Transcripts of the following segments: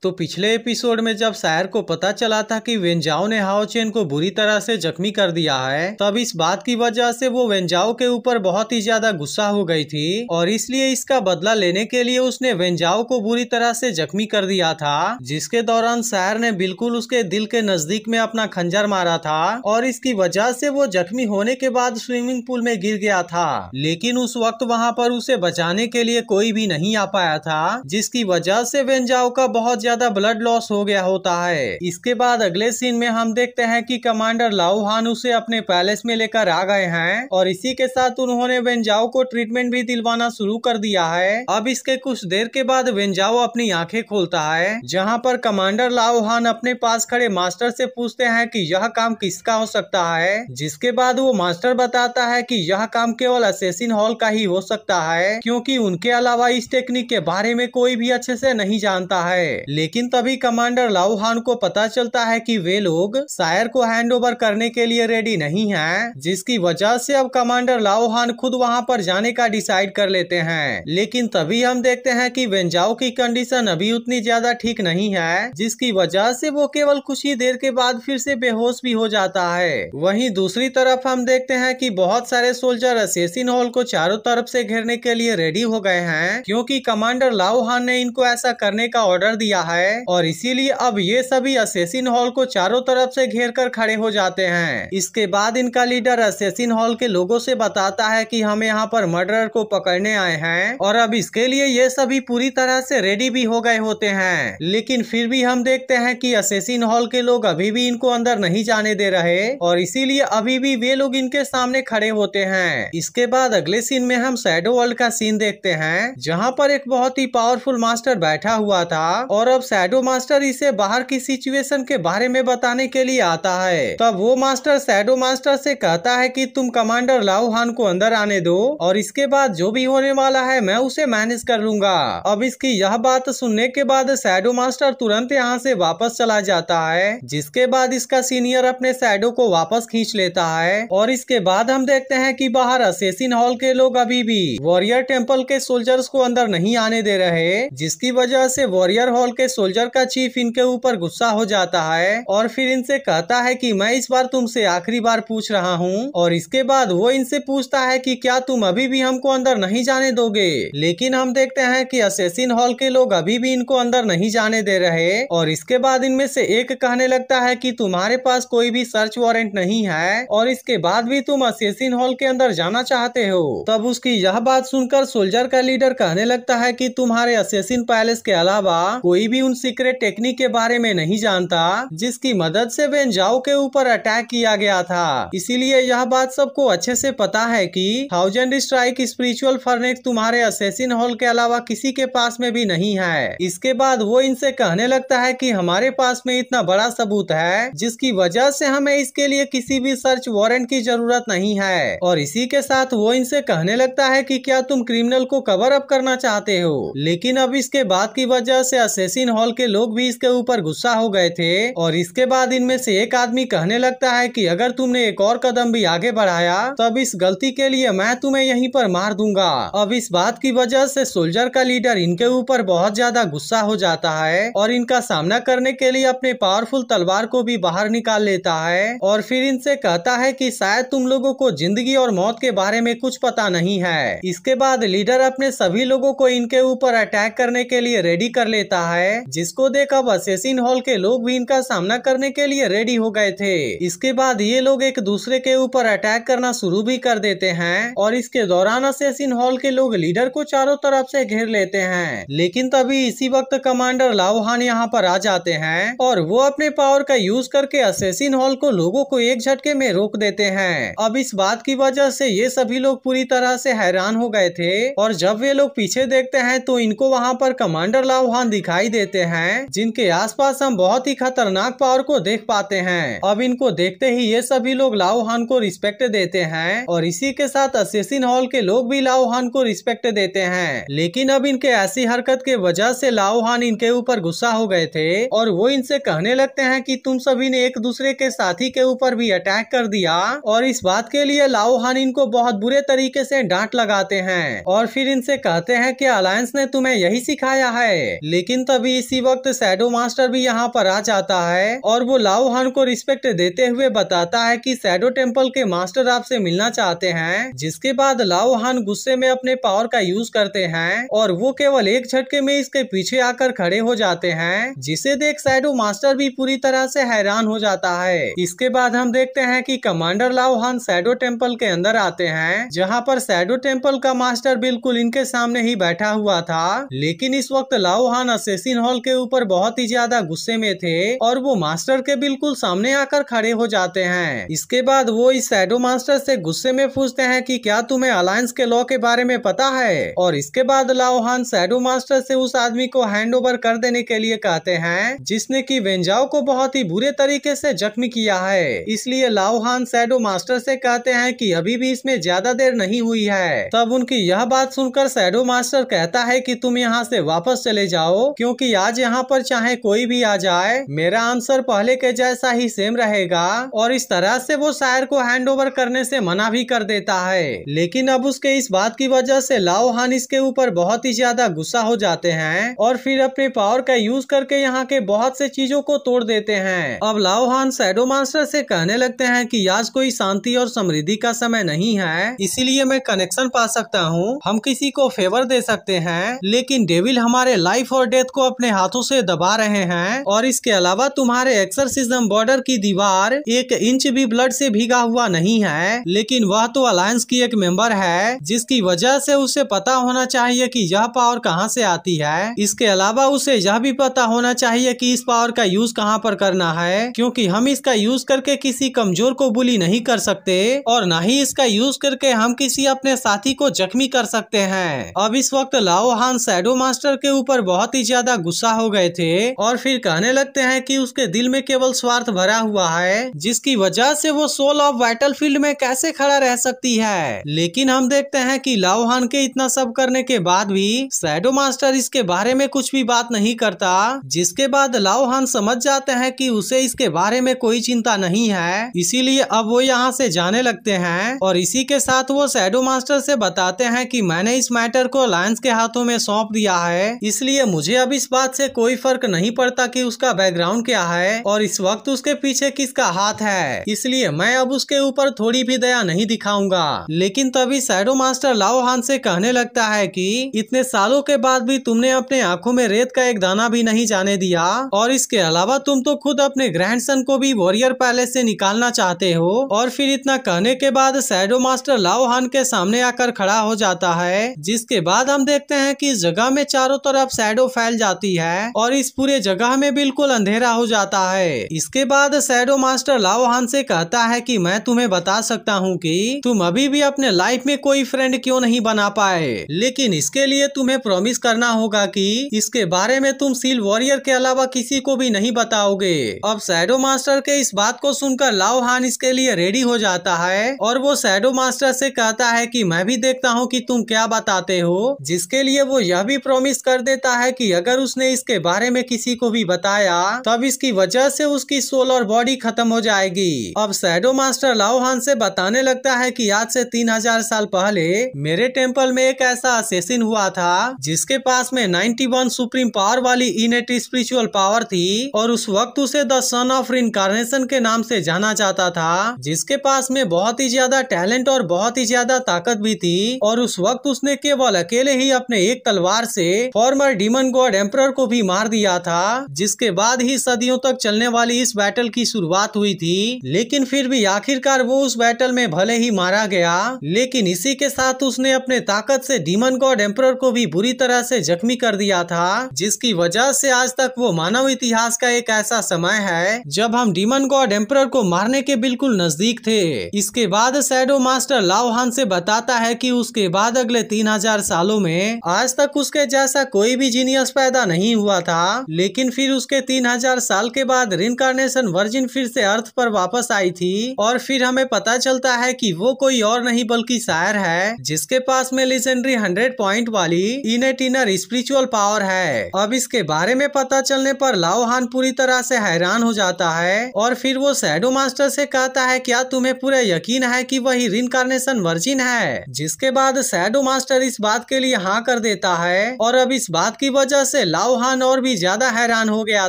तो पिछले एपिसोड में जब सायर को पता चला था कि वेंजाओ ने हाओ चेन को बुरी तरह से जख्मी कर दिया है, तब इस बात की वजह से वो वेंजाओ के ऊपर बहुत ही ज्यादा गुस्सा हो गई थी और इसलिए इसका बदला लेने के लिए उसने वेंजाओ को बुरी तरह से जख्मी कर दिया था, जिसके दौरान सायर ने बिल्कुल उसके दिल के नजदीक में अपना खंजर मारा था और इसकी वजह से वो जख्मी होने के बाद स्विमिंग पूल में गिर गया था। लेकिन उस वक्त वहाँ पर उसे बचाने के लिए कोई भी नहीं आ पाया था, जिसकी वजह से वेंजाओ का बहुत ज्यादा ब्लड लॉस हो गया होता है। इसके बाद अगले सीन में हम देखते हैं कि कमांडर लाओ हान उसे अपने पैलेस में लेकर आ गए हैं और इसी के साथ उन्होंने वेंजाओ को ट्रीटमेंट भी दिलवाना शुरू कर दिया है। अब इसके कुछ देर के बाद वेंजाओ अपनी आंखें खोलता है, जहां पर कमांडर लाओ हान अपने पास खड़े मास्टर से पूछते हैं कि यह काम किसका हो सकता है, जिसके बाद वो मास्टर बताता है कि यह काम केवल असेसिन हॉल का ही हो सकता है, क्योंकि उनके अलावा इस टेक्निक के बारे में कोई भी अच्छे से नहीं जानता है। लेकिन तभी कमांडर लाओ हान को पता चलता है कि वे लोग सायर को हैंडओवर करने के लिए रेडी नहीं हैं, जिसकी वजह से अब कमांडर लाओ हान खुद वहां पर जाने का डिसाइड कर लेते हैं। लेकिन तभी हम देखते हैं कि वेंजाओ की कंडीशन अभी उतनी ज्यादा ठीक नहीं है, जिसकी वजह से वो केवल कुछ ही देर के बाद फिर से बेहोश भी हो जाता है। वहीं दूसरी तरफ हम देखते हैं कि बहुत सारे सोल्जर असेसिन हॉल को चारों तरफ से घेरने के लिए रेडी हो गए हैं, क्योंकि कमांडर लाओ हान ने इनको ऐसा करने का ऑर्डर दिया है और इसीलिए अब ये सभी असेसिन हॉल को चारों तरफ से घेर कर खड़े हो जाते हैं। इसके बाद इनका लीडर असेसिन हॉल के लोगों से बताता है कि हम यहाँ पर मर्डरर को पकड़ने आए हैं और अब इसके लिए ये सभी पूरी तरह से रेडी भी हो गए होते हैं। लेकिन फिर भी हम देखते हैं कि असेसिन हॉल के लोग अभी भी इनको अंदर नहीं जाने दे रहे और इसीलिए अभी भी वे लोग इनके सामने खड़े होते हैं। इसके बाद अगले सीन में हम शैडो वर्ल्ड का सीन देखते हैं, जहाँ पर एक बहुत ही पावरफुल मास्टर बैठा हुआ था और अब शैडो मास्टर इसे बाहर की सिचुएशन के बारे में बताने के लिए आता है। तब वो मास्टर शैडो मास्टर से कहता है कि तुम कमांडर लाओ हान को अंदर आने दो और इसके बाद जो भी होने वाला है मैं उसे मैनेज कर लूंगा। अब इसकी यह बात सुनने के बाद शैडो मास्टर तुरंत यहाँ से वापस चला जाता है, जिसके बाद इसका सीनियर अपने शैडो को वापस खींच लेता है और इसके बाद हम देखते हैं कि बाहर असेसिन हॉल के लोग अभी भी वॉरियर टेम्पल के सोल्जर्स को अंदर नहीं आने दे रहे, जिसकी वजह से वॉरियर हॉल के सोल्जर का चीफ इनके ऊपर गुस्सा हो जाता है और फिर इनसे कहता है कि मैं इस बार तुमसे आखिरी बार पूछ रहा हूँ। और इसके बाद वो इनसे पूछता है कि क्या तुम अभी भी हमको अंदर नहीं जाने दोगे। लेकिन हम देखते हैं कि असेसिन हॉल के लोग अभी भी इनको अंदर नहीं जाने दे रहे और इसके बाद इनमें से एक कहने लगता है कि तुम्हारे पास कोई भी सर्च वारंट नहीं है और इसके बाद भी तुम असेसिन हॉल के अंदर जाना चाहते हो। तब उसकी यह बात सुनकर सोल्जर का लीडर कहने लगता है कि तुम्हारे असेसिन पैलेस के अलावा कोई भी उन सीक्रेट टेक्निक के बारे में नहीं जानता जिसकी मदद से वेंजाओ के ऊपर अटैक किया गया था। इसीलिए यह बात सबको अच्छे से पता है कि 1000 स्ट्राइक स्पिरिचुअल फर्नेक्स तुम्हारे असेसिन हॉल के अलावा किसी के पास में भी नहीं है। इसके बाद वो इनसे कहने लगता है कि हमारे पास में इतना बड़ा सबूत है जिसकी वजह से हमें इसके लिए किसी भी सर्च वारंट की जरूरत नहीं है। और इसी के साथ वो इनसे कहने लगता है कि क्या तुम क्रिमिनल को कवर अप करना चाहते हो। लेकिन अब इसके बाद की वजह से असेसिन हॉल के लोग भी इसके ऊपर गुस्सा हो गए थे और इसके बाद इनमें से एक आदमी कहने लगता है कि अगर तुमने एक और कदम भी आगे बढ़ाया तब इस गलती के लिए मैं तुम्हें यहीं पर मार दूंगा। अब इस बात की वजह से सोल्जर का लीडर इनके ऊपर बहुत ज्यादा गुस्सा हो जाता है और इनका सामना करने के लिए अपने पावरफुल तलवार को भी बाहर निकाल लेता है और फिर इनसे कहता है कि शायद तुम लोगों को जिंदगी और मौत के बारे में कुछ पता नहीं है। इसके बाद लीडर अपने सभी लोगों को इनके ऊपर अटैक करने के लिए रेडी कर लेता है, जिसको देख अब असेसिन हॉल के लोग भी इनका सामना करने के लिए रेडी हो गए थे। इसके बाद ये लोग एक दूसरे के ऊपर अटैक करना शुरू भी कर देते हैं और इसके दौरान असेसिन हॉल के लोग लीडर को चारों तरफ से घेर लेते हैं। लेकिन तभी इसी वक्त कमांडर लाओ हान यहाँ पर आ जाते हैं और वो अपने पावर का यूज करके असेसिन हॉल को लोगों को एक झटके में रोक देते हैं। अब इस बात की वजह से ये सभी लोग पूरी तरह से हैरान हो गए थे और जब वे लोग पीछे देखते हैं तो इनको वहाँ पर कमांडर लाओ हान दिखाई देते हैं, जिनके आसपास हम बहुत ही खतरनाक पावर को देख पाते हैं। अब इनको देखते ही ये सभी लोग लाओ हान को रिस्पेक्ट देते हैं और इसी के साथ असेसिन हॉल के लोग भी लाओ हान को रिस्पेक्ट देते हैं। लेकिन अब इनके ऐसी हरकत के वजह से लाओ हान इनके ऊपर गुस्सा हो गए थे और वो इनसे कहने लगते हैं कि तुम सभी ने एक दूसरे के साथी के ऊपर भी अटैक कर दिया और इस बात के लिए लाओ हान इनको बहुत बुरे तरीके से डांट लगाते हैं और फिर इनसे कहते हैं कि अलायंस ने तुम्हें यही सिखाया है। लेकिन तभी तभी इसी वक्त शैडो मास्टर भी यहाँ पर आ जाता है और वो लाओ हान को रिस्पेक्ट देते हुए बताता है कि शैडो टेम्पल के मास्टर आपसे मिलना चाहते हैं। जिसके बाद लाओ हान गुस्से में अपने पावर का यूज करते हैं और वो केवल एक झटके में इसके पीछे आकर खड़े हो जाते हैं, जिसे देख शैडो मास्टर भी पूरी तरह से हैरान हो जाता है। इसके बाद हम देखते हैं कि कमांडर लाओ हान शैडो टेम्पल के अंदर आते हैं, जहाँ पर शैडो टेम्पल का मास्टर बिल्कुल इनके सामने ही बैठा हुआ था। लेकिन इस वक्त लाओ हान असेसिन हॉल के ऊपर बहुत ही ज्यादा गुस्से में थे और वो मास्टर के बिल्कुल सामने आकर खड़े हो जाते हैं। इसके बाद वो इस शैडो मास्टर से गुस्से में पूछते हैं कि क्या तुम्हें अलायंस के लॉ के बारे में पता है। और इसके बाद लाओ हान शैडो मास्टर से उस आदमी को हैंड ओवर कर देने के लिए कहते हैं जिसने कि वेंजाओ को बहुत ही बुरे तरीके से जख्मी किया है। इसलिए लाओ हान शैडो मास्टर से कहते हैं कि अभी भी इसमें ज्यादा देर नहीं हुई है। तब उनकी यह बात सुनकर शैडो मास्टर कहता है कि तुम यहाँ से वापस चले जाओ, क्योंकि आज यहाँ पर चाहे कोई भी आ जाए मेरा आंसर पहले के जैसा ही सेम रहेगा। और इस तरह से वो शायर को हैंड ओवर करने से मना भी कर देता है। लेकिन अब उसके इस बात की वजह से लाओ हान इसके ऊपर बहुत ही ज्यादा गुस्सा हो जाते हैं और फिर अपने पावर का यूज करके यहाँ के बहुत से चीजों को तोड़ देते हैं। अब लाओ हान शैडो मास्टर से कहने लगते हैं कि आज कोई शांति और समृद्धि का समय नहीं है, इसीलिए मैं कनेक्शन पा सकता हूँ, हम किसी को फेवर दे सकते हैं, लेकिन डेविल हमारे लाइफ और डेथ को अपने हाथों से दबा रहे हैं। और इसके अलावा तुम्हारे एक्सरसिज्म बॉर्डर की दीवार 1 इंच भी ब्लड से भीगा हुआ नहीं है, लेकिन वह तो अलायंस की एक मेंबर है, जिसकी वजह से उसे पता होना चाहिए कि यह पावर कहां से आती है। इसके अलावा उसे यह भी पता होना चाहिए कि इस पावर का यूज कहां पर करना है, क्योंकि हम इसका यूज करके किसी कमजोर को बुली नहीं कर सकते और न ही इसका यूज करके हम किसी अपने साथी को जख्मी कर सकते हैं। अब इस वक्त लाओ हान शैडो मास्टर के ऊपर बहुत ही ज्यादा गुस्सा हो गए थे और फिर कहने लगते हैं कि उसके दिल में केवल स्वार्थ भरा हुआ है, जिसकी वजह से वो सोल ऑफ बैटलफील्ड में कैसे खड़ा रह सकती है। लेकिन हम देखते हैं कि लाओ हान के इतना सब करने के बाद भी शैडो मास्टर इसके बारे में कुछ भी बात नहीं करता, जिसके बाद लाओ हान समझ जाते हैं कि उसे इसके बारे में कोई चिंता नहीं है। इसीलिए अब वो यहाँ से जाने लगते हैं और इसी के साथ वो शैडो मास्टर से बताते हैं कि मैंने इस मैटर को अलायंस के हाथों में सौंप दिया है, इसलिए मुझे अब इस बात से कोई फर्क नहीं पड़ता कि उसका बैकग्राउंड क्या है और इस वक्त उसके पीछे किसका हाथ है, इसलिए मैं अब उसके ऊपर थोड़ी भी दया नहीं दिखाऊंगा। लेकिन तभी शैडो मास्टर लाओ हान से कहने लगता है कि इतने सालों के बाद भी तुमने अपने आंखों में रेत का एक दाना भी नहीं जाने दिया और इसके अलावा तुम तो खुद अपने ग्रैंडसन को भी वॉरियर पैलेस से निकालना चाहते हो। और फिर इतना कहने के बाद शैडो मास्टर लाओ हान के सामने आकर खड़ा हो जाता है, जिसके बाद हम देखते हैं कि इस जगह में चारों तरफ शैडो फैल जाती है और इस पूरे जगह में बिल्कुल अंधेरा हो जाता है। इसके बाद शैडो मास्टर लाओ हान से कहता है कि मैं तुम्हें बता सकता हूँ कि तुम अभी भी अपने लाइफ में कोई फ्रेंड क्यों नहीं बना पाए, लेकिन इसके लिए तुम्हें प्रॉमिस करना होगा कि इसके बारे में तुम सील वॉरियर के अलावा किसी को भी नहीं बताओगे। अब शैडो मास्टर के इस बात को सुनकर लाओ हान इसके लिए रेडी हो जाता है और वो शैडो मास्टर से कहता है कि मैं भी देखता हूँ कि तुम क्या बताते हो, जिसके लिए वो यह भी प्रॉमिस कर देता है कि अगर उसने इसके बारे में किसी को भी बताया तब इसकी वजह से उसकी सोल और बॉडी खत्म हो जाएगी। अब शैडो मास्टर लाओ हान से बताने लगता है कि आज से 3000 साल पहले मेरे टेम्पल में एक ऐसा असेसिन हुआ था जिसके पास में 91 सुप्रीम पावर वाली इनेट स्पिरिचुअल पावर थी और उस वक्त उसे द सन ऑफ रिनकार्नेशन के नाम से जाना जाता था, जिसके पास में बहुत ही ज्यादा टैलेंट और बहुत ही ज्यादा ताकत भी थी। और उस वक्त उसने केवल अकेले ही अपने एक तलवार से फॉर्मर डीमन गॉड एम्परर को भी मार दिया था, जिसके बाद ही सदियों तक चलने वाली इस बैटल की शुरुआत हुई थी। लेकिन फिर भी आखिरकार वो उस बैटल में भले ही मारा गया, लेकिन इसी के साथ उसने अपने ताकत से डीमन गॉड एम्परर को भी बुरी तरह से जख्मी कर दिया था, जिसकी वजह से आज तक वो मानव इतिहास का एक ऐसा समय है जब हम डीमन गॉड एम्परर को मारने के बिल्कुल नजदीक थे। इसके बाद शैडो मास्टर लाओ हान से बताता है कि उसके बाद अगले 3000 सालों में आज तक उसके जैसा कोई भी जीनियस पैदा नहीं हुआ था, लेकिन फिर उसके 3000 साल के बाद रिनकार्नेशन वर्जिन फिर से अर्थ पर वापस आई थी और फिर हमें पता चलता है कि वो कोई और नहीं बल्कि शायर है, जिसके पास में लेजेंडरी 100 पॉइंट वाली इनेट इनर स्पिरिचुअल पावर है। अब इसके बारे में पता चलने पर लाओ हान पूरी तरह से हैरान हो जाता है और फिर वो शैडो मास्टर से कहता है क्या तुम्हें पूरा यकीन है कि वही रिनकार्नेशन वर्जिन है, जिसके बाद शैडो मास्टर इस बात के लिए हाँ कर देता है। और अब इस बात की वजह से लाओ हान और भी ज्यादा हैरान हो गया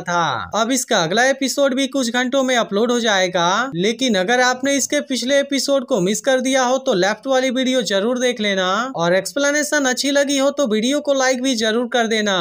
था। अब इसका अगला एपिसोड भी कुछ घंटों में अपलोड हो जाएगा, लेकिन अगर आपने इसके पिछले एपिसोड को मिस कर दिया हो तो लेफ्ट वाली वीडियो जरूर देख लेना, और एक्सप्लेनेशन अच्छी लगी हो तो वीडियो को लाइक भी जरूर कर देना।